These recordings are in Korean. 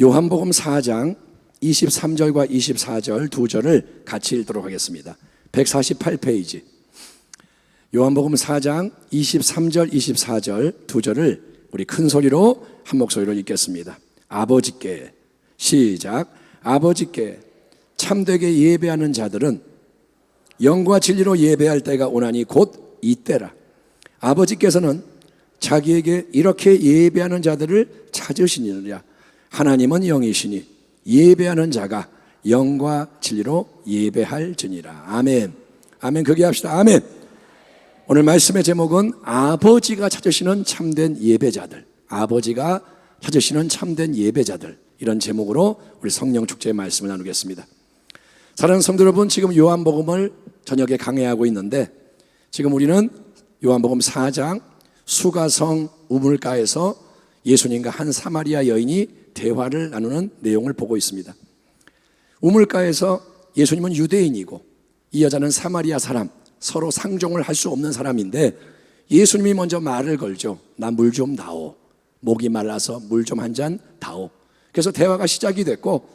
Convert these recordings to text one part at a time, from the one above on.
요한복음 4장 23절과 24절 두 절을 같이 읽도록 하겠습니다. 148페이지 요한복음 4장 23절 24절 두 절을 우리 큰 소리로 한 목소리로 읽겠습니다. 아버지께, 시작. 아버지께 참되게 예배하는 자들은 영과 진리로 예배할 때가 오나니 곧 이때라. 아버지께서는 자기에게 이렇게 예배하는 자들을 찾으시니라. 하나님은 영이시니 예배하는 자가 영과 진리로 예배할지니라. 아멘. 아멘. 그렇게 합시다. 아멘. 오늘 말씀의 제목은 아버지가 찾으시는 참된 예배자들, 아버지가 찾으시는 참된 예배자들, 이런 제목으로 우리 성령 축제의 말씀을 나누겠습니다. 사랑하는 성도 여러분, 지금 요한복음을 저녁에 강해하고 있는데 지금 우리는 요한복음 4장 수가성 우물가에서 예수님과 한 사마리아 여인이 대화를 나누는 내용을 보고 있습니다. 우물가에서 예수님은 유대인이고 이 여자는 사마리아 사람, 서로 상종을 할 수 없는 사람인데 예수님이 먼저 말을 걸죠. 나 물 좀 다오. 목이 말라서 물 좀 한 잔 다오. 그래서 대화가 시작이 됐고,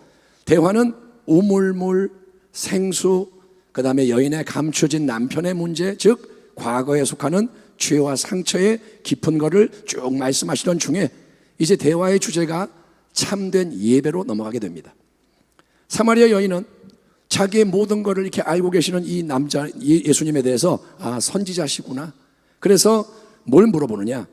대화는 우물물, 생수, 그 다음에 여인의 감춰진 남편의 문제, 즉 과거에 속하는 죄와 상처의 깊은 거를 쭉 말씀하시던 중에 이제 대화의 주제가 참된 예배로 넘어가게 됩니다. 사마리아 여인은 자기의 모든 것을 이렇게 알고 계시는 이 남자 예수님에 대해서 선지자시구나. 그래서 뭘 물어보느냐?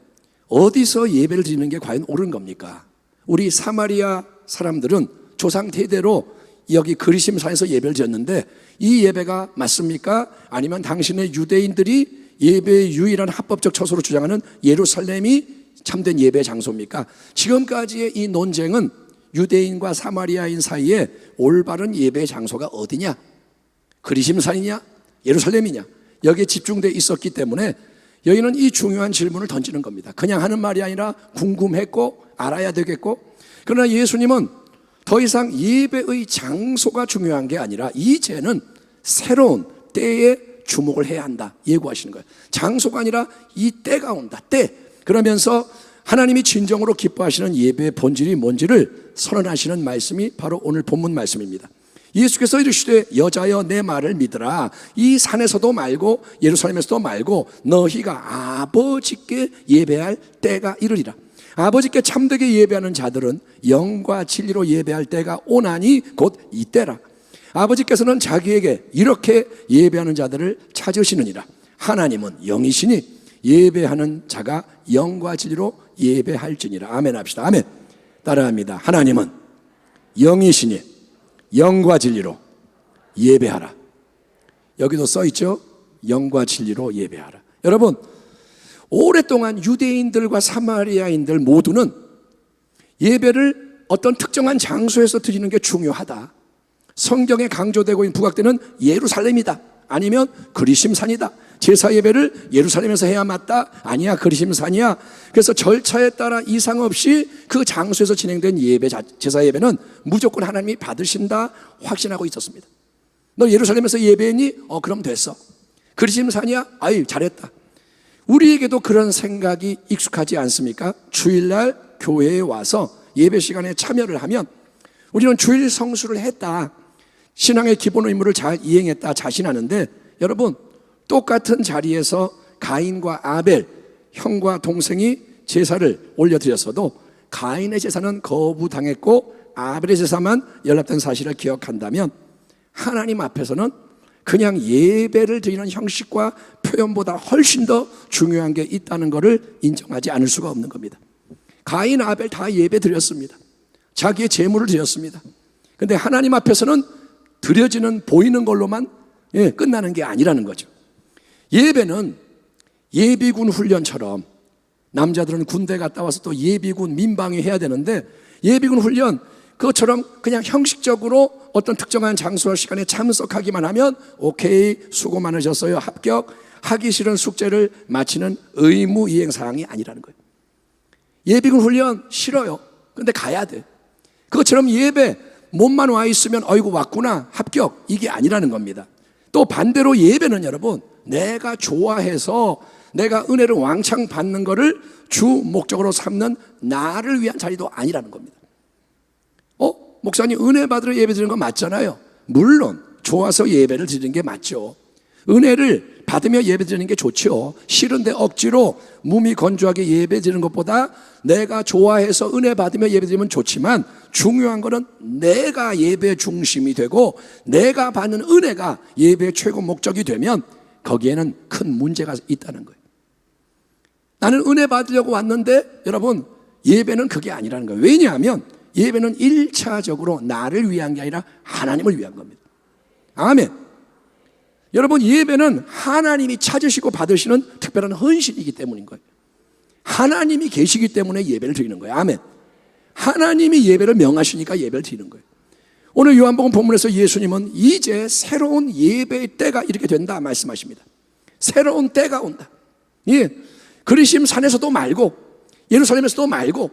어디서 예배를 드리는 게 과연 옳은 겁니까? 우리 사마리아 사람들은 조상 대대로 여기 그리심산에서 예배를 드렸는데 이 예배가 맞습니까? 아니면 당신의 유대인들이 예배의 유일한 합법적 처소로 주장하는 예루살렘이 참된 예배 장소입니까? 지금까지의 이 논쟁은 유대인과 사마리아인 사이에 올바른 예배 장소가 어디냐? 그리심산이냐? 예루살렘이냐? 여기에 집중되어 있었기 때문에 여인은 이 중요한 질문을 던지는 겁니다. 그냥 하는 말이 아니라 궁금했고 알아야 되겠고, 그러나 예수님은 더 이상 예배의 장소가 중요한 게 아니라 이제는 새로운 때에 주목을 해야 한다 예고하시는 거예요. 장소가 아니라 이 때가 온다, 때. 그러면서 하나님이 진정으로 기뻐하시는 예배의 본질이 뭔지를 선언하시는 말씀이 바로 오늘 본문 말씀입니다. 예수께서 이르시되 여자여 내 말을 믿으라. 이 산에서도 말고 예루살렘에서도 말고 너희가 아버지께 예배할 때가 이르리라. 아버지께 참되게 예배하는 자들은 영과 진리로 예배할 때가 오나니 곧 이때라. 아버지께서는 자기에게 이렇게 예배하는 자들을 찾으시느니라. 하나님은 영이시니 예배하는 자가 영과 진리로 예배할지니라. 아멘 합시다. 아멘. 따라합니다. 하나님은 영이시니 영과 진리로 예배하라. 여기도 써있죠. 영과 진리로 예배하라. 여러분, 오랫동안 유대인들과 사마리아인들 모두는 예배를 어떤 특정한 장소에서 드리는 게 중요하다, 성경에 강조되고 있는 부각되는 예루살렘이다, 아니면 그리심산이다, 제사 예배를 예루살렘에서 해야 맞다, 아니야 그리심산이야. 그래서 절차에 따라 이상 없이 그 장소에서 진행된 예배, 제사 예배는 무조건 하나님이 받으신다 확신하고 있었습니다. 너 예루살렘에서 예배했니? 그럼 됐어. 그리심산이야? 아이 잘했다. 우리에게도 그런 생각이 익숙하지 않습니까? 주일날 교회에 와서 예배 시간에 참여를 하면 우리는 주일 성수를 했다, 신앙의 기본 의무를 잘 이행했다 자신하는데, 여러분 똑같은 자리에서 가인과 아벨, 형과 동생이 제사를 올려드렸어도 가인의 제사는 거부당했고 아벨의 제사만 연락된 사실을 기억한다면 하나님 앞에서는 그냥 예배를 드리는 형식과 표현보다 훨씬 더 중요한 게 있다는 것을 인정하지 않을 수가 없는 겁니다. 가인, 아벨 다 예배 드렸습니다. 자기의 제물을 드렸습니다. 그런데 하나님 앞에서는 드려지는 보이는 걸로만 끝나는 게 아니라는 거죠. 예배는 예비군 훈련처럼, 남자들은 군대 갔다 와서 또 예비군 민방위 해야 되는데 예비군 훈련 그것처럼 그냥 형식적으로 어떤 특정한 장소와 시간에 참석하기만 하면 오케이 수고 많으셨어요 합격, 하기 싫은 숙제를 마치는 의무 이행 사항이 아니라는 거예요. 예비군 훈련 싫어요. 그런데 가야 돼. 그것처럼 예배 몸만 와 있으면 어이구 왔구나 합격, 이게 아니라는 겁니다. 또 반대로 예배는 여러분, 내가 좋아해서 내가 은혜를 왕창 받는 것을 주 목적으로 삼는 나를 위한 자리도 아니라는 겁니다. 목사님 은혜 받으러 예배 드리는 거 맞잖아요. 물론 좋아서 예배를 드리는 게 맞죠. 은혜를 받으며 예배 드리는 게 좋죠. 싫은데 억지로 몸이 건조하게 예배 드리는 것보다 내가 좋아해서 은혜 받으며 예배 드리면 좋지만, 중요한 거는 내가 예배 중심이 되고 내가 받는 은혜가 예배의 최고 목적이 되면 거기에는 큰 문제가 있다는 거예요. 나는 은혜 받으려고 왔는데 여러분, 예배는 그게 아니라는 거예요. 왜냐하면 예배는 1차적으로 나를 위한 게 아니라 하나님을 위한 겁니다. 아멘. 여러분, 예배는 하나님이 찾으시고 받으시는 특별한 헌신이기 때문인 거예요. 하나님이 계시기 때문에 예배를 드리는 거예요. 아멘. 하나님이 예배를 명하시니까 예배를 드리는 거예요. 오늘 요한복음 본문에서 예수님은 이제 새로운 예배의 때가 이렇게 된다 말씀하십니다. 새로운 때가 온다. 예, 그리심 산에서도 말고 예루살렘에서도 말고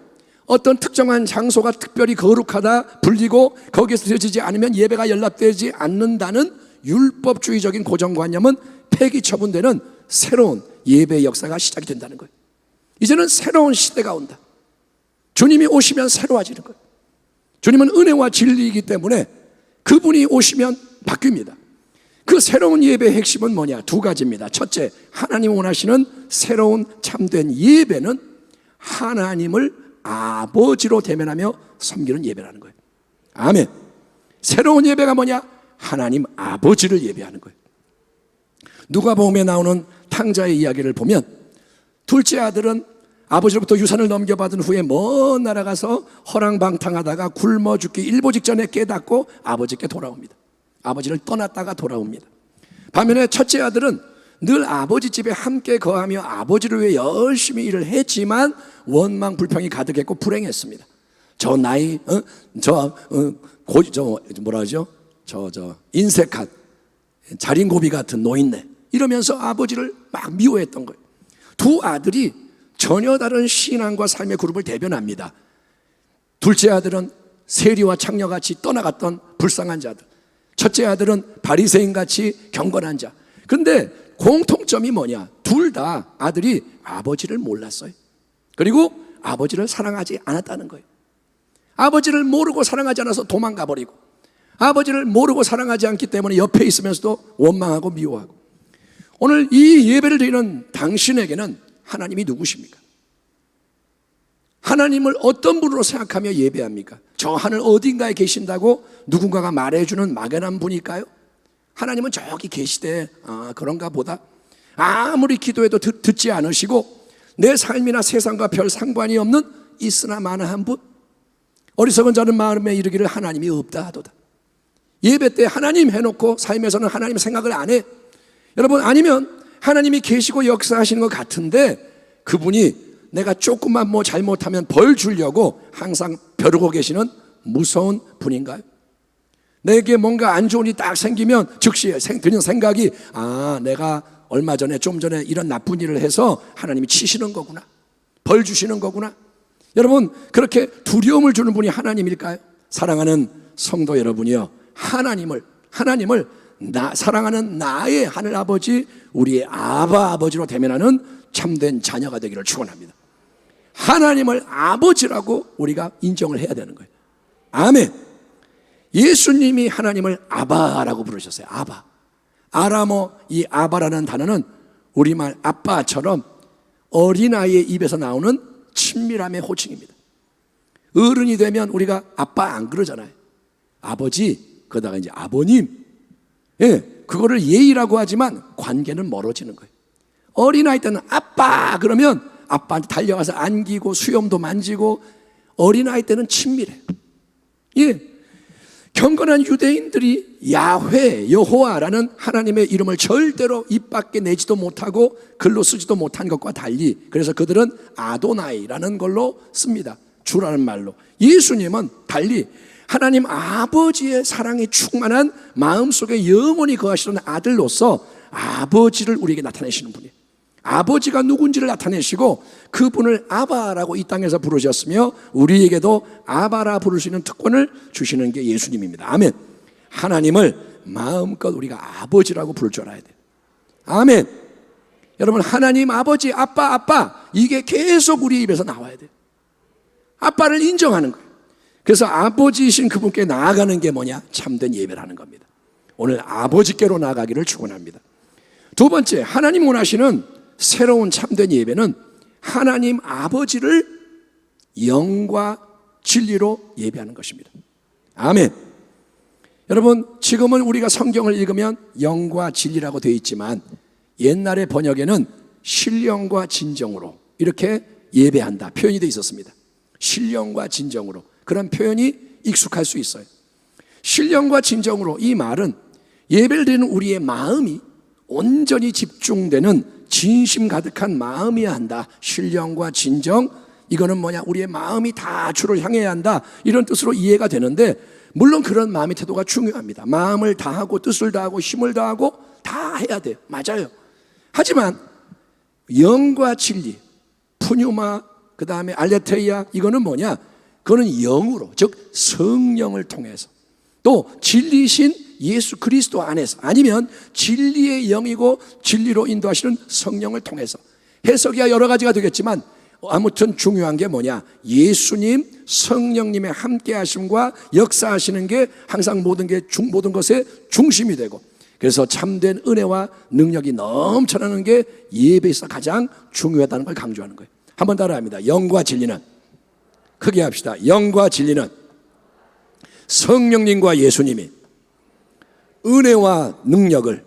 어떤 특정한 장소가 특별히 거룩하다 불리고 거기에서 드려지지 않으면 예배가 연락되지 않는다는 율법주의적인 고정관념은 폐기 처분되는 새로운 예배의 역사가 시작이 된다는 거예요. 이제는 새로운 시대가 온다. 주님이 오시면 새로워지는 거예요. 주님은 은혜와 진리이기 때문에 그분이 오시면 바뀝니다. 그 새로운 예배의 핵심은 뭐냐? 두 가지입니다. 첫째, 하나님 원하시는 새로운 참된 예배는 하나님을 아버지로 대면하며 섬기는 예배라는 거예요. 아멘. 새로운 예배가 뭐냐? 하나님 아버지를 예배하는 거예요. 누가복음에 나오는 탕자의 이야기를 보면 둘째 아들은 아버지로부터 유산을 넘겨받은 후에 먼 나라 가서 허랑방탕하다가 굶어 죽기 일보 직전에 깨닫고 아버지께 돌아옵니다. 아버지를 떠났다가 돌아옵니다. 반면에 첫째 아들은 늘 아버지 집에 함께 거하며 아버지를 위해 열심히 일을 했지만 원망 불평이 가득했고 불행했습니다. 저 나이 인색한 자린고비 같은 노인네 이러면서 아버지를 막 미워했던 거예요. 두 아들이 전혀 다른 신앙과 삶의 그룹을 대변합니다. 둘째 아들은 세리와 창녀같이 떠나갔던 불쌍한 자들, 첫째 아들은 바리새인같이 경건한 자. 그런데 공통점이 뭐냐? 둘 다 아들이 아버지를 몰랐어요. 그리고 아버지를 사랑하지 않았다는 거예요. 아버지를 모르고 사랑하지 않아서 도망가 버리고, 아버지를 모르고 사랑하지 않기 때문에 옆에 있으면서도 원망하고 미워하고. 오늘 이 예배를 드리는 당신에게는 하나님이 누구십니까? 하나님을 어떤 분으로 생각하며 예배합니까? 저 하늘 어딘가에 계신다고 누군가가 말해주는 막연한 분일까요? 하나님은 저기 계시대, 그런가 보다. 아무리 기도해도 듣지 않으시고 내 삶이나 세상과 별 상관이 없는 있으나 마나한 분. 어리석은 자는 마음에 이르기를 하나님이 없다 하도다. 예배 때 하나님 해놓고 삶에서는 하나님 생각을 안 해. 여러분, 아니면 하나님이 계시고 역사하시는 것 같은데 그분이 내가 조금만 잘못하면 벌 주려고 항상 벼르고 계시는 무서운 분인가요? 내게 뭔가 안 좋은 일이 딱 생기면 즉시 드는 생각이 내가 얼마 전에 좀 전에 이런 나쁜 일을 해서 하나님이 치시는 거구나, 벌 주시는 거구나. 여러분, 그렇게 두려움을 주는 분이 하나님일까요? 사랑하는 성도 여러분이요, 하나님을 사랑하는 나의 하늘아버지, 우리의 아버지로 대면하는 참된 자녀가 되기를 축원합니다. 하나님을 아버지라고 우리가 인정을 해야 되는 거예요. 아멘. 예수님이 하나님을 아바라고 부르셨어요. 아바. 아람어 이 아바라는 단어는 우리말 아빠처럼 어린아이의 입에서 나오는 친밀함의 호칭입니다. 어른이 되면 우리가 아빠 안 그러잖아요. 아버지, 그러다가 이제 아버님. 예, 그거를 예의라고 하지만 관계는 멀어지는 거예요. 어린아이 때는 아빠 그러면 아빠한테 달려가서 안기고 수염도 만지고, 어린아이 때는 친밀해. 예, 경건한 유대인들이 야훼, 여호와라는 하나님의 이름을 절대로 입 밖에 내지도 못하고 글로 쓰지도 못한 것과 달리, 그래서 그들은 아도나이라는 걸로 씁니다. 주라는 말로. 예수님은 달리 하나님 아버지의 사랑이 충만한 마음속에 영원히 거하시는 아들로서 아버지를 우리에게 나타내시는 분이에요. 아버지가 누군지를 나타내시고 그분을 아바라고 이 땅에서 부르셨으며 우리에게도 아바라 부를 수 있는 특권을 주시는 게 예수님입니다. 아멘. 하나님을 마음껏 우리가 아버지라고 부를 줄 알아야 돼요. 아멘. 여러분, 하나님 아버지, 아빠 이게 계속 우리 입에서 나와야 돼요. 아빠를 인정하는 거예요. 그래서 아버지이신 그분께 나아가는 게 뭐냐? 참된 예배라는 겁니다. 오늘 아버지께로 나아가기를 축원합니다. 두 번째, 하나님 원하시는 새로운 참된 예배는 하나님 아버지를 영과 진리로 예배하는 것입니다. 아멘. 여러분, 지금은 우리가 성경을 읽으면 영과 진리라고 되어 있지만 옛날의 번역에는 신령과 진정으로 이렇게 예배한다 표현이 되어 있었습니다. 신령과 진정으로, 그런 표현이 익숙할 수 있어요. 신령과 진정으로, 이 말은 예배를 드리는 우리의 마음이 온전히 집중되는 진심 가득한 마음이어야 한다. 신령과 진정, 이거는 뭐냐? 우리의 마음이 다 주를 향해야 한다, 이런 뜻으로 이해가 되는데, 물론 그런 마음의 태도가 중요합니다. 마음을 다하고 뜻을 다하고 힘을 다하고 다 해야 돼요. 맞아요. 하지만 영과 진리, 푸뉴마, 그 다음에 알레테이아, 이거는 뭐냐? 그거는 영으로, 즉 성령을 통해서, 또 진리신 예수 그리스도 안에서, 아니면 진리의 영이고 진리로 인도하시는 성령을 통해서, 해석이야 여러 가지가 되겠지만 아무튼 중요한 게 뭐냐? 예수님, 성령님의 함께 하심과 역사하시는 게 항상 모든 것의 중심이 되고, 그래서 참된 은혜와 능력이 넘쳐나는 게 예배에서 가장 중요하다는 걸 강조하는 거예요. 한번 따라합니다. 영과 진리는, 크게 합시다. 영과 진리는 성령님과 예수님이 은혜와 능력을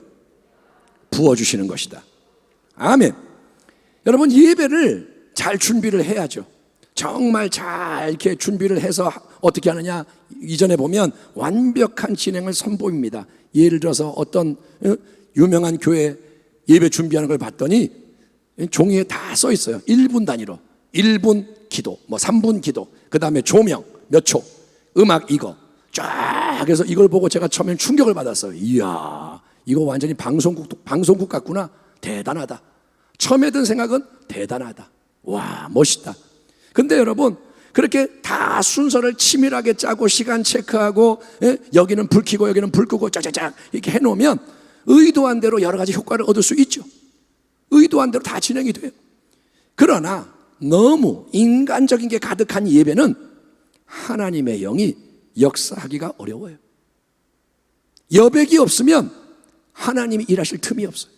부어주시는 것이다. 아멘. 여러분, 예배를 잘 준비를 해야죠. 정말 잘 이렇게 준비를 해서 어떻게 하느냐? 이전에 보면 완벽한 진행을 선보입니다. 예를 들어서 어떤 유명한 교회 예배 준비하는 걸 봤더니 종이에 다 써 있어요. 1분 단위로 1분 기도, 뭐 3분 기도, 그 다음에 조명 몇 초, 음악 이거 쫙 해서, 이걸 보고 제가 처음엔 충격을 받았어요. 이야, 이거 완전히 방송국 같구나. 대단하다. 처음에 든 생각은 대단하다. 와, 멋있다. 근데 여러분, 그렇게 다 순서를 치밀하게 짜고 시간 체크하고, 여기는 불 켜고 여기는 불 끄고 쫙쫙쫙 이렇게 해놓으면 의도한 대로 여러 가지 효과를 얻을 수 있죠. 의도한 대로 다 진행이 돼요. 그러나 너무 인간적인 게 가득한 예배는 하나님의 영이 역사하기가 어려워요. 여백이 없으면 하나님이 일하실 틈이 없어요.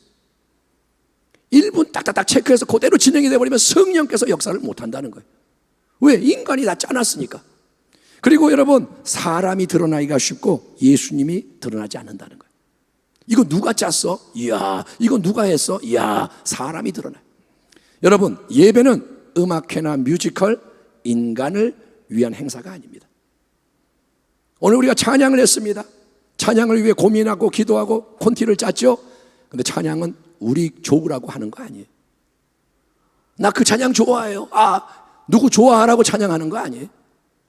1분 딱딱딱 체크해서 그대로 진행이 되어버리면 성령께서 역사를 못한다는 거예요. 왜? 인간이 다 짜놨으니까. 그리고 여러분, 사람이 드러나기가 쉽고 예수님이 드러나지 않는다는 거예요. 이거 누가 짰어? 이야, 이거 누가 했어? 이야, 사람이 드러나요. 여러분, 예배는 음악회나 뮤지컬, 인간을 위한 행사가 아닙니다. 오늘 우리가 찬양을 했습니다. 찬양을 위해 고민하고 기도하고 콘티를 짰죠. 근데 찬양은 우리 좋으라고 하는 거 아니에요. 나 그 찬양 좋아해요. 누구 좋아하라고 찬양하는 거 아니에요.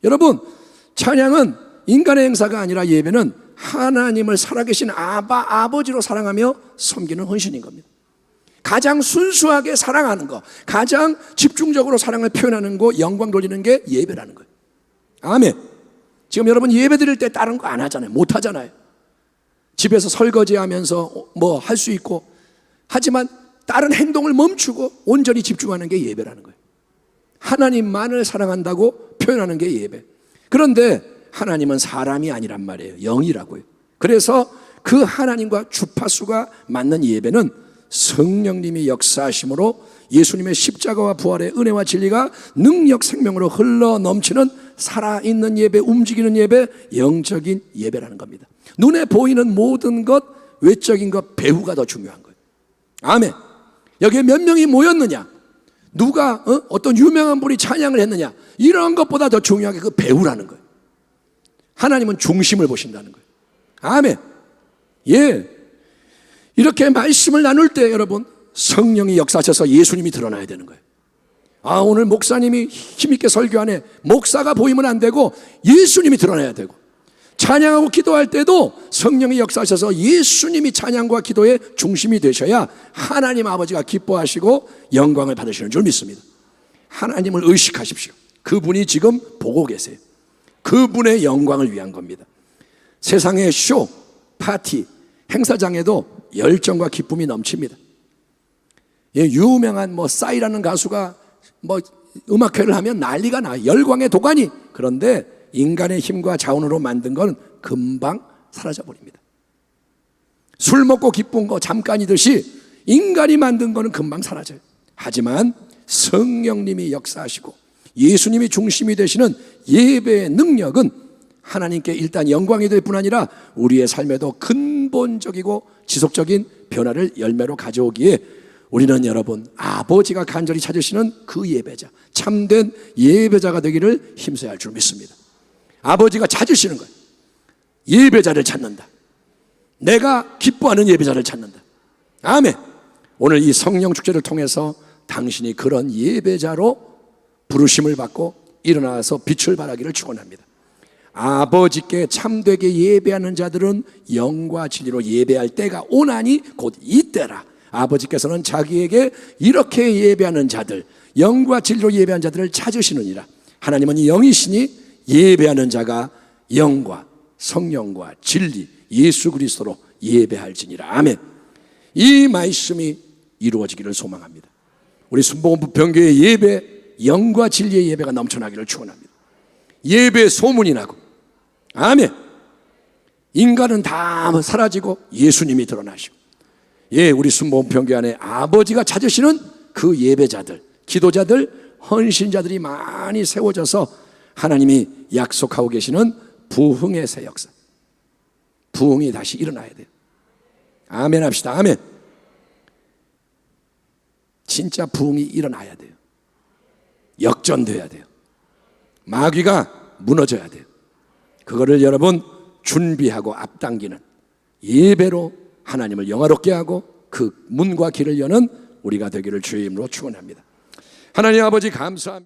여러분, 찬양은 인간의 행사가 아니라 예배는 하나님을 살아계신 아버지로 사랑하며 섬기는 헌신인 겁니다. 가장 순수하게 사랑하는 거, 가장 집중적으로 사랑을 표현하는 거, 영광 돌리는 게 예배라는 거예요. 아멘. 지금 여러분 예배 드릴 때 다른 거 안 하잖아요. 못 하잖아요. 집에서 설거지하면서 뭐 할 수 있고, 하지만 다른 행동을 멈추고 온전히 집중하는 게 예배라는 거예요. 하나님만을 사랑한다고 표현하는 게 예배. 그런데 하나님은 사람이 아니란 말이에요. 영이라고요. 그래서 그 하나님과 주파수가 맞는 예배는 성령님이 역사하심으로 예수님의 십자가와 부활의 은혜와 진리가 능력 생명으로 흘러 넘치는 살아있는 예배, 움직이는 예배, 영적인 예배라는 겁니다. 눈에 보이는 모든 것, 외적인 것, 배후가 더 중요한 거예요. 아멘. 여기에 몇 명이 모였느냐, 누가 어떤 유명한 분이 찬양을 했느냐, 이런 것보다 더 중요한 게 그 배후라는 거예요. 하나님은 중심을 보신다는 거예요. 아멘. 예. 이렇게 말씀을 나눌 때 여러분, 성령이 역사하셔서 예수님이 드러나야 되는 거예요. 오늘 목사님이 힘있게 설교하네. 목사가 보이면 안 되고 예수님이 드러나야 되고, 찬양하고 기도할 때도 성령이 역사하셔서 예수님이 찬양과 기도의 중심이 되셔야 하나님 아버지가 기뻐하시고 영광을 받으시는 줄 믿습니다. 하나님을 의식하십시오. 그분이 지금 보고 계세요. 그분의 영광을 위한 겁니다. 세상의 쇼, 파티, 행사장에도 열정과 기쁨이 넘칩니다. 유명한 싸이라는 가수가 음악회를 하면 난리가 나요. 열광의 도가니. 그런데 인간의 힘과 자원으로 만든 건 금방 사라져 버립니다. 술 먹고 기쁜 거 잠깐이듯이 인간이 만든 거는 금방 사라져요. 하지만 성령님이 역사하시고 예수님이 중심이 되시는 예배의 능력은 하나님께 일단 영광이 될 뿐 아니라 우리의 삶에도 근본적이고 지속적인 변화를 열매로 가져오기에 우리는 여러분 아버지가 간절히 찾으시는 그 예배자, 참된 예배자가 되기를 힘써야 할 줄 믿습니다. 아버지가 찾으시는 거예요. 예배자를 찾는다. 내가 기뻐하는 예배자를 찾는다. 아멘. 오늘 이 성령 축제를 통해서 당신이 그런 예배자로 부르심을 받고 일어나서 빛을 발하기를 축원합니다. 아버지께 참되게 예배하는 자들은 영과 진리로 예배할 때가 오나니 곧 이때라. 아버지께서는 자기에게 이렇게 예배하는 자들, 영과 진리로 예배하는 자들을 찾으시느니라. 하나님은 영이시니 예배하는 자가 영과 성령과 진리 예수 그리스도로 예배할지니라. 아멘. 이 말씀이 이루어지기를 소망합니다. 우리 순복음 부평교회 예배, 영과 진리의 예배가 넘쳐나기를 축원합니다. 예배 소문이 나고, 아멘. 인간은 다 사라지고 예수님이 드러나시고, 우리 순복음 부평교회 안에 아버지가 찾으시는 그 예배자들, 기도자들, 헌신자들이 많이 세워져서 하나님이 약속하고 계시는 부흥의 새 역사, 부흥이 다시 일어나야 돼요. 아멘 합시다. 아멘. 진짜 부흥이 일어나야 돼요. 역전돼야 돼요. 마귀가 무너져야 돼요. 그거를 여러분 준비하고 앞당기는 예배로 하나님을 영화롭게 하고 그 문과 길을 여는 우리가 되기를 주의 이름으로 축원합니다. 하나님 아버지 감사합니다.